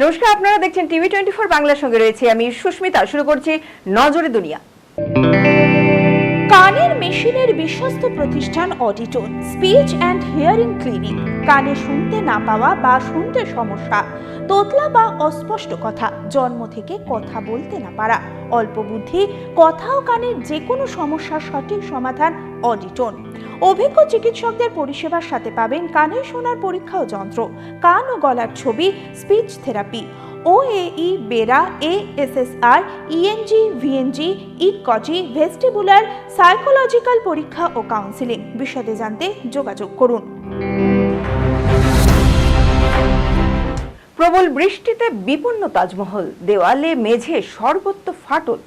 নমস্কার, আপনারা দেখছেন টিভি24 বাংলার সঙ্গে রয়েছে আমি সুস্মিতা। শুরু করছি নজরে দুনিয়া। কানের মেশিনের বিশ্বস্ত প্রতিষ্ঠান অডিটন স্পিচ অ্যান্ড হিয়ারিং ক্লিনিক। কানে শুনতে না পাওয়া বা শুনতে সমস্যা, তোতলা বা অস্পষ্ট কথা, জন্ম থেকে কথা বলতে না পারা, অল্প বুদ্ধি, কথা ও কানের যে কোনো সমস্যার সঠিক সমাধান অডিটন। অভিজ্ঞ চিকিৎসকদের পরিষেবার সাথে পাবেন কানে শোনার পরীক্ষা ও যন্ত্র, কান ও গলার ছবি, speech therapy, OAE, BERA, ASSR, ENG, VNG, ইটকজি, ভেস্টিবুলার, সাইকোলজিক্যাল পরীক্ষা ও কাউন্সিলিং। বিশদে জানতে যোগাযোগ করুন। প্রবল বৃষ্টিতে বিপন্ন তাজমহল, দেওয়ালে মেঝে সর্বত্র ফাটল।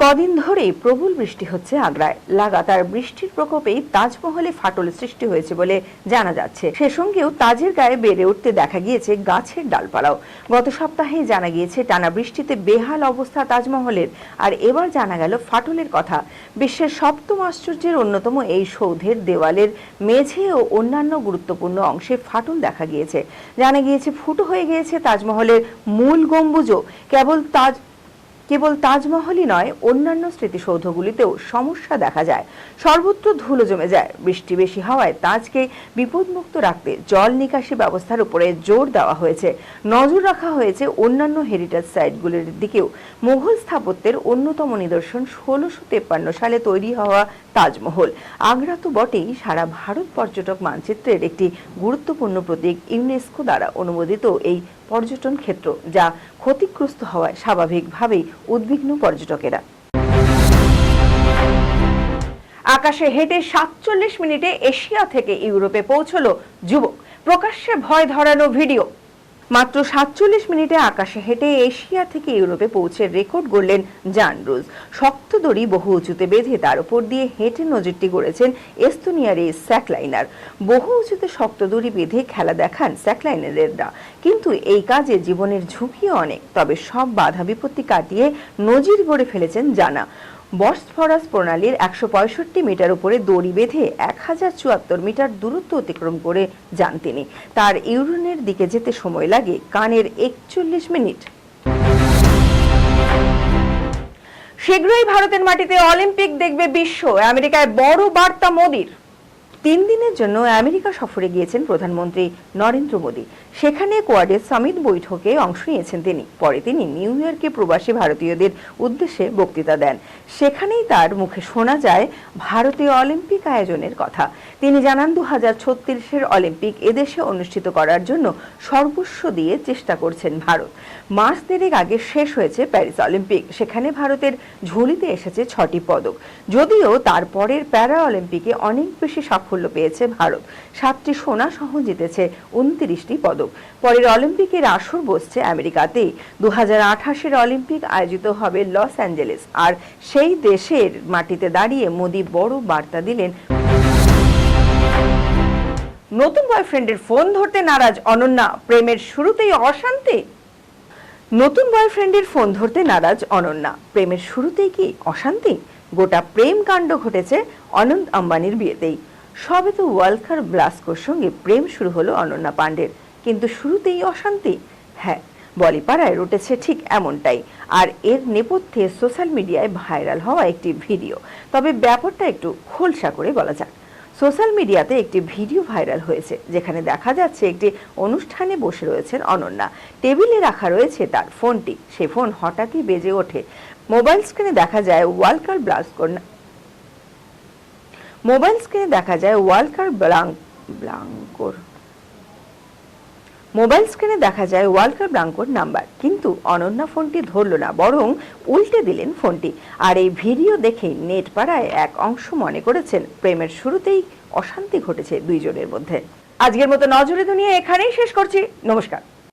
কদিন ধরেই প্রবল বৃষ্টি হচ্ছে আগ্রায়। লাগাতার বৃষ্টির প্রকোপেই তাজমহলে ফাটল সৃষ্টি হয়েছে বলে জানা যাচ্ছে। সে সঙ্গেও তাজের গায়ে বেড়ে উঠতে দেখা গিয়েছে গাছের ডালপালাও। গত সপ্তাহেই জানা গিয়েছে টানা বৃষ্টিতে বেহাল অবস্থা তাজমহলের, আর এবার জানা গেল ফাটলের কথা। বিশ্বের সপ্তম আশ্চর্যের অন্যতম এই সৌধের দেওয়ালের মেঝে ও অন্যান্য গুরুত্বপূর্ণ অংশে ফাটল দেখা গিয়েছে। জানা গিয়েছে ফুটো হয়ে গিয়েছে তাজমহলের মূল গম্বুজও। কেবল তাজমহলই নয়, অন্যান্য স্মৃতিসৌধগুলিতেও সমস্যা দেখা যায়। সর্বত্র ধুলো জমে যায়। বৃষ্টি বেশি হওয়ায় তাজকে বিপদমুক্ত রাখতে জল নিকাশি ব্যবস্থার উপরে জোর দেওয়া হয়েছে। নজর রাখা হয়েছে অন্যান্য হেরিটেজ সাইটগুলির দিকেও। মুঘল স্থাপত্যের অন্যতম নিদর্শন 1653 সালে তৈরি হওয়া তাজমহল। আগ্রা তো বটেই, সারা ভারত পর্যটক মানচিত্রের একটি গুরুত্বপূর্ণ প্রতীক। ইউনেস্কো দ্বারা অনুমোদিত এই পর্যটন ক্ষেত্র, যা ক্ষতিগ্রস্ত হওয়ায় স্বাভাবিকভাবেই উদ্বিগ্ন পর্যটকেরা। আকাশে হেঁটে 47 মিনিটে এশিয়া থেকে ইউরোপে পৌঁছলো যুবক। প্রকাশ্যে ভয় ধরানো ভিডিও। মাত্র 47 মিনিটে আকাশে হেঁটে এশিয়া থেকে ইউরোপে পৌঁছে রেকর্ড গড়লেন জান রুজ। শক্ত দড়ি বহু উঁচুতে বেঁধে তার উপর দিয়ে হেঁটে নজিরটি গড়েছেন এস্তোনিয়ার এই স্যাকলাইনার। বহু উঁচুতে শক্ত দড়ি বেঁধে খেলা দেখান স্যাকলাইনারেররা, কিন্তু এই কাজে জীবনের ঝুঁকিও অনেক। তবে সব বাধা বিপত্তি কাটিয়ে নজির গড়ে ফেলেছেন জানা। বসফরাস প্রণালীর 165 মিটার উপরে দড়ি বেঁধে 1074 মিটার দূরত্ব অতিক্রম করে যান তিনি। তার ইউরেনের দিকে যেতে সময় লাগে কানের 41 মিনিট। শীঘ্রই ভারতের মাটিতে অলিম্পিক দেখবে বিশ্ব, আমেরিকায় বড় বার্তা মোদির। 3 দিনের জন্য আমেরিকা সফরে গিয়েছেন প্রধানমন্ত্রী নরেন্দ্র মোদী। সেখানে কোয়াডের সামিট বৈঠকে অংশ নিয়েছেন তিনি। পরে তিনি নিউ ইয়র্কে প্রবাসী ভারতীয়দের উদ্দেশ্যে বক্তৃতা দেন। সেখানেই তার মুখে শোনা যায় ভারতীয় অলিম্পিক আয়োজনের কথা। তিনি জানান 2036-এর অলিম্পিক এদেশে অনুষ্ঠিত করার জন্য সর্বস্ব দিয়ে চেষ্টা করছেন ভারত। মাস দেড়েক আগে শেষ হয়েছে প্যারিস অলিম্পিক। সেখানে ভারতের ঝুলিতে এসেছে 6টি পদক। যদিও তারপরের প্যারা অলিম্পিকে অনেক বেশি সাফল্য পেয়েছে ভারত। 7টি সোনা সহ জিতেছে 29টি পদক। পরের অলিম্পিকের আসর বসছে আমেরিকাতেই। 2028-এর অলিম্পিক আয়োজিত হবে লস অ্যাঞ্জেলেস, আর সেই দেশের মাটিতে দাঁড়িয়ে মোদি বড় বার্তা দিলেন। নতুন বয়ফ্রেন্ডের ফোন ধরতে নারাজ অনন্যা, প্রেমের শুরুতেই অশান্তি। নতুন বয়ফ্রেন্ডের ফোন ধরতে নারাজ অনন্যা, প্রেমের শুরুতেই কি অশান্তি? গোটা প্রেম কাণ্ড ঘটেছে অনন্ত আম্বানির বিয়েতেই। সবে তো ওয়ালকার ব্লাস্কোর সঙ্গে প্রেম শুরু হলো অনন্যা পাণ্ডের, কিন্তু শুরুতেই অশান্তি। হ্যাঁ, বলিপাড়ায় রটেছে ঠিক এমনটাই। আর এর নেপথ্যে সোশ্যাল মিডিয়ায় ভাইরাল হওয়া একটি ভিডিও। তবে ব্যাপারটা একটু খোলসা করে বলা যাক। সোশ্যাল মিডিয়াতে একটি ভিডিও ভাইরাল হয়েছে, যেখানে দেখা যাচ্ছে একটি অনুষ্ঠানে বসে রয়েছেন অনন্যা। টেবিলে রাখা রয়েছে তার ফোনটি। সে ফোন হঠাৎই বেজে ওঠে। মোবাইল স্ক্রিনে দেখা যায় ওয়ালকার ব্লাস্কোর নাম্বার। কিন্তু অনন্যা ফোনটি ধরল না, বরং উল্টে দিলেন ফোনটি। আর এই ভিডিও দেখে নেট পাড়ায় এক অংশ মনে করেছেন প্রেমের শুরুতেই অশান্তি ঘটেছে দুইজনের মধ্যে। আজকের মতো নজরে দুনিয়া এখানেই শেষ করছি। নমস্কার।